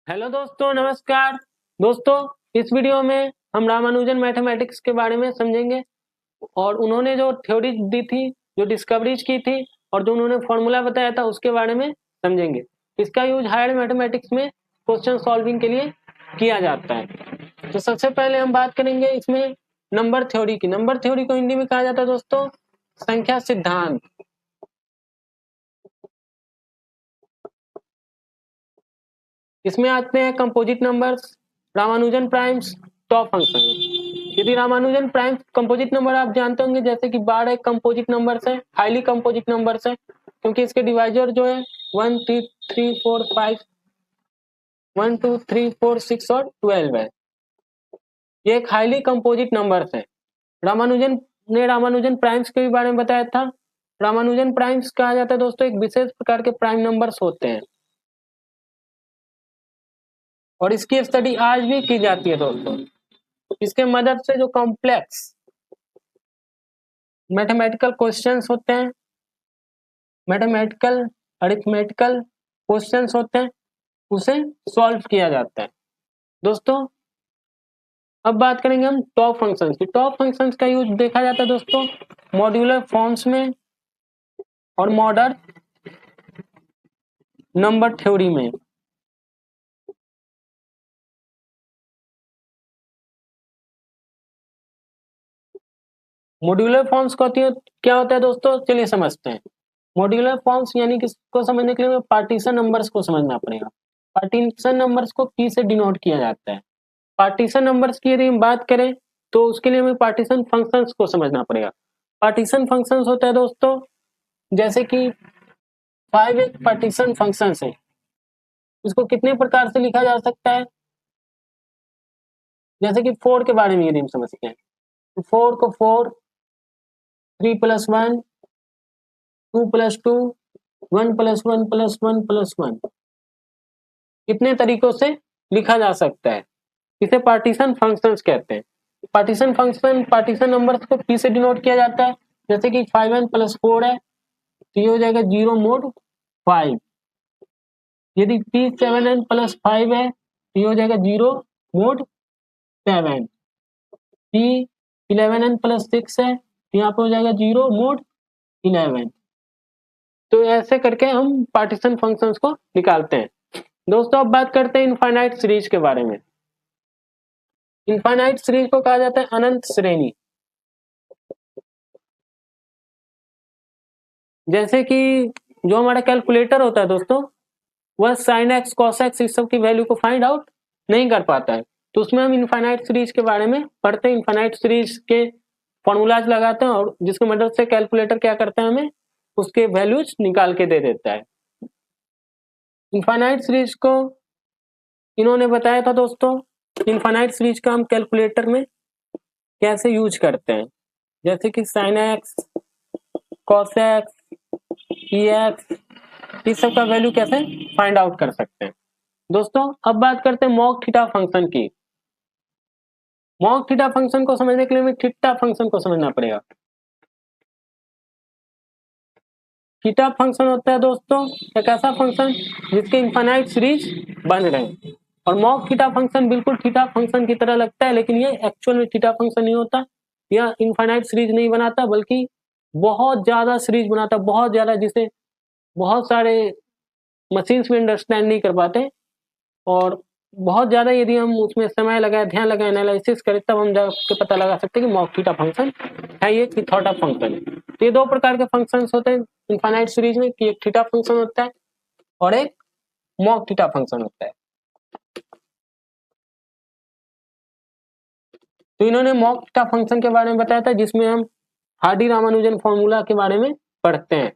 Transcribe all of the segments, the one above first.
Hello दोस्तों, नमस्कार। दोस्तों, इस वीडियो में हम रामानुजन मैथमेटिक्स के बारे में समझेंगे और उन्होंने जो थ्योरी दी थी, जो डिस्कवरीज की थी और जो उन्होंने फॉर्मूला बताया था उसके बारे में समझेंगे। इसका यूज हायर मैथमेटिक्स में क्वेश्चन सॉल्विंग के लिए किया जाता है। तो सबसे पहले हम बात करेंगे इसमें नंबर थ्योरी की। नंबर थ्योरी को हिंदी में कहा जाता है दोस्तों संख्या सिद्धांत। इसमें आते हैं composite numbers, Ramanujan primes, top function. यदि रामानुजन प्राइम्स कंपोजिट नंबर आप जानते होंगे, जैसे कि 12 कंपोजिट नंबर्स है, हाईली कंपोजिट नंबर्स है, क्योंकि इसके डिवाइजर जो है 1 2 3 4 5 1 2 3 4 6 और 12 है। ये एक हाईली कंपोजिट नंबर्स है। रामानुजन ने रामानुजन प्राइम्स के बारे में बताया था। रामानुजन प्राइम्स कहा जाता है दोस्तों एक विशेष प्रकार के प्राइम नंबर्स होते हैं और इसकी स्टडी आज भी की जाती है दोस्तों। इसके मदद से जो कॉम्प्लेक्स मैथमेटिकल क्वेश्चंस होते हैं, मैथमेटिकल अरिथमेटिकल क्वेश्चंस होते हैं, उसे सॉल्व किया जाता है। दोस्तों, अब बात करेंगे हम टॉप फंक्शंस की। टॉप फंक्शंस का यूज देखा जाता है दोस्तों मॉड्यूलर फॉर्म्स में और मॉडर्न नंबर थ्योरी में। मॉड्यूलर फॉर्म्स क्या होता है दोस्तों, चलिए समझते हैं। मॉड्यूलर फॉर्म्स यानी कि इसको समझने के लिए पार्टीशन नंबर्स को समझना पड़ेगा। पार्टीशन नंबर्स को पी से डिनोट किया जाता है। पार्टीशन नंबर्स की यदि हम बात करें तो उसके लिए हमें पार्टीशन फंक्शंस को समझना पड़ेगा। पार्टीशन फंक्शंस होता है दोस्तों, जैसे कि 5 एक पार्टीशन फंक्शंस है। इसको कितने प्रकार से लिखा जा सकता है, जैसे कि 4 के बारे में यदि हम समझते हैं तो 4 को 4, 3 + 1, 2 + 2, 1 + 1 + 1 + 1 कितने तरीकों से लिखा जा सकता है। इसे पार्टीशन फंक्शंस कहते हैं। पार्टीशन फंक्शन पार्टीशन नंबर्स को पी से डिनोट किया जाता है। जैसे कि 5n + 4 है तो ये हो जाएगा 0 mod 5। यदि p 7n + 5 है तो ये हो जाएगा 0 mod 7। p 11n + 6 है तो यहाँ पे हो जाएगा 0 mod 11। तो ऐसे करके हम पार्टीशन फंक्शंस को निकालते हैं। दोस्तों, अब बात करते हैं इनफाइनाइट सीरीज के बारे में। इनफाइनाइट सीरीज को कहा जाता है अनंत श्रेणी। जैसे कि जो हमारा कैलकुलेटर होता है दोस्तों, वह साइन एक्स कॉस एक्स इस सब की वैल्यू को फाइंड आउट नहीं कर पाता है, तो उसमें हम इनफाइनाइट सीरीज के बारे में पढ़ते हैं। इनफाइनाइट सीरीज के फॉर्मूलाज लगाते हैं और जिसकी मदद से कैलकुलेटर क्या करता है, हमें उसके वैल्यूज निकाल के दे देता है। इनफाइनाइट सीरीज को इन्होंने बताया था दोस्तों। इनफाइनाइट सीरीज का हम कैलकुलेटर में कैसे यूज करते हैं, जैसे कि sine x cos x P x, इस सब का वैल्यू कैसे फाइंड आउट कर सकते हैं। दोस्तों, अब बात करते हैं मॉक थीटा फंक्शन की। मॉक थीटा फंक्शन को समझने के लिए हमें थीटा फंक्शन को समझना पड़ेगा। थीटा फंक्शन होता है दोस्तों एक ऐसा फंक्शन जिसके इनफाइनाइट सीरीज बन रहे हैं, और मॉक थीटा फंक्शन बिल्कुल थीटा फंक्शन की तरह लगता है, लेकिन ये एक्चुअल में थीटा फंक्शन नहीं होता। यह इनफाइनाइट सीरीज नहीं बनाता, बल्कि बहुत ज्यादा सीरीज बनाता, बहुत ज्यादा, जिसे बहुत सारे मशीन्स भी अंडरस्टैंड नहीं कर पाते। और बहुत ज्यादा यदि हम उसमें समय लगाए, ध्यान लगाए, एनालिसिस करें, तब हम जाके पता लगा सकते हैं कि मॉक थीटा फंक्शन है ये कि थीटा फंक्शन है। तो ये दो प्रकार के फंक्शंस होते हैं इनफाइनाइट सीरीज में, कि एक थीटा फंक्शन होता है और एक मॉक थीटा फंक्शन होता है। तो इन्होंने मॉक थीटा फंक्शन के बारे में बताया था, जिसमें हम हार्डी रामानुजन फॉर्मूला के बारे में पढ़ते हैं।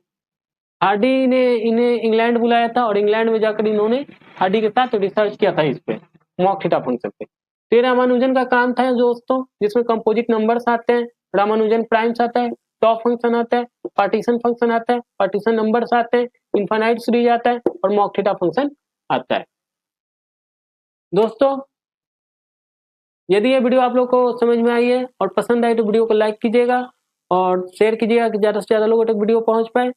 हार्डी ने इन्हें इंग्लैंड बुलाया था और इंग्लैंड में जाकर इन्होंने हार्डी के साथ रिसर्च किया था इस पे, मॉक थीटा फंक्शन पे। तो रामानुजन का काम था दोस्तों, जिसमें कंपोजिट नंबर्स आते हैं, रामानुजन प्राइम्स आता है, टॉप फंक्शन आता है, पार्टीशन फंक्शन आता है, पार्टीशन नंबर्स आते हैं, इनफाइनाइट सीरीज आता है और मॉक थीटा फंक्शन आता है। दोस्तों, यदि ये वीडियो आप लोग को समझ में आई है और पसंद आई तो वीडियो को लाइक कीजिएगा और शेयर कीजिएगा कि ज्यादा से ज्यादा लोगों तक वीडियो पहुंच पाए,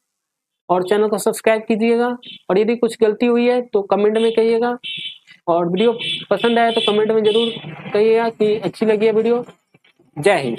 और चैनल को सब्सक्राइब कीजिएगा। और यदि कुछ गलती हुई है तो कमेंट में कहिएगा। और वीडियो पसंद आया तो कमेंट में जरूर कहिएगा कि अच्छी लगी है वीडियो। जय हिंद।